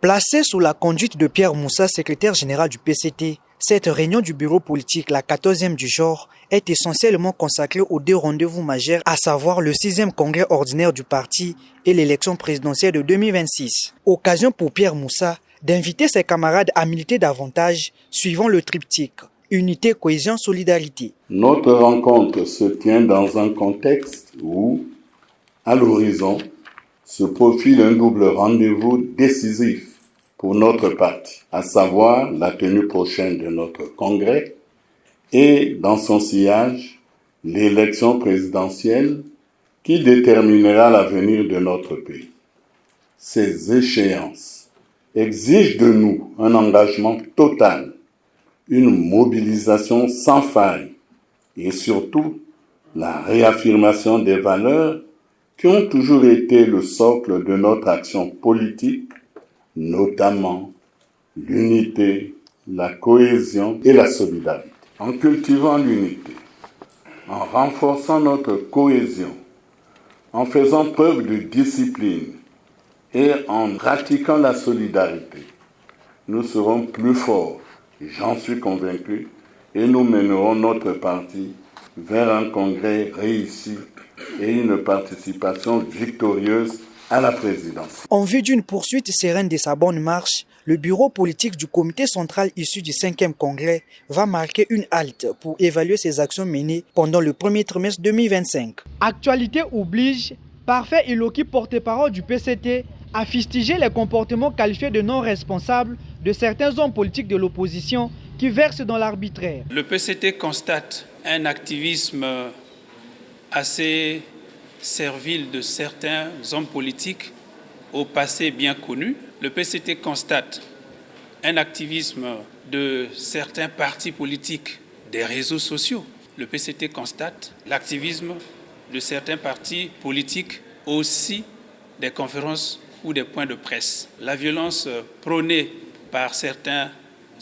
Placée sous la conduite de Pierre Moussa, secrétaire général du PCT, cette réunion du bureau politique, la 14e du genre, est essentiellement consacrée aux deux rendez-vous majeurs, à savoir le 6e congrès ordinaire du parti et l'élection présidentielle de 2026. Occasion pour Pierre Moussa d'inviter ses camarades à militer davantage, suivant le triptyque unité, cohésion, solidarité. Notre rencontre se tient dans un contexte où, à l'horizon, se profile un double rendez-vous décisif pour notre parti, à savoir la tenue prochaine de notre congrès et, dans son sillage, l'élection présidentielle qui déterminera l'avenir de notre pays. Ces échéances exigent de nous un engagement total, une mobilisation sans faille et surtout la réaffirmation des valeurs qui ont toujours été le socle de notre action politique, notamment l'unité, la cohésion et la solidarité. En cultivant l'unité, en renforçant notre cohésion, en faisant preuve de discipline et en pratiquant la solidarité, nous serons plus forts, j'en suis convaincu, et nous mènerons notre parti vers un congrès réussi et une participation victorieuse à la présidence. En vue d'une poursuite sereine de sa bonne marche, le bureau politique du comité central issu du 5e congrès va marquer une halte pour évaluer ses actions menées pendant le premier trimestre 2025. Actualité oblige, Parfait Iloki, porte-parole du PCT, a fustigé les comportements qualifiés de non responsables de certains hommes politiques de l'opposition qui versent dans l'arbitraire. Le PCT constate un activisme assez servile de certains hommes politiques au passé bien connu. Le PCT constate un activisme de certains partis politiques des réseaux sociaux. Le PCT constate l'activisme de certains partis politiques aussi des conférences ou des points de presse. La violence prônée par certains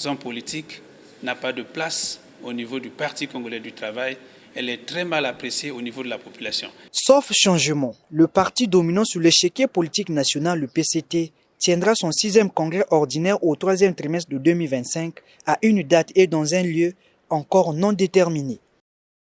hommes politiques n'a pas de place au niveau du Parti congolais du travail. Elle est très mal appréciée au niveau de la population. Sauf changement, le parti dominant sur l'échiquier politique national, le PCT, tiendra son 6e congrès ordinaire au 3e trimestre de 2025 à une date et dans un lieu encore non déterminé.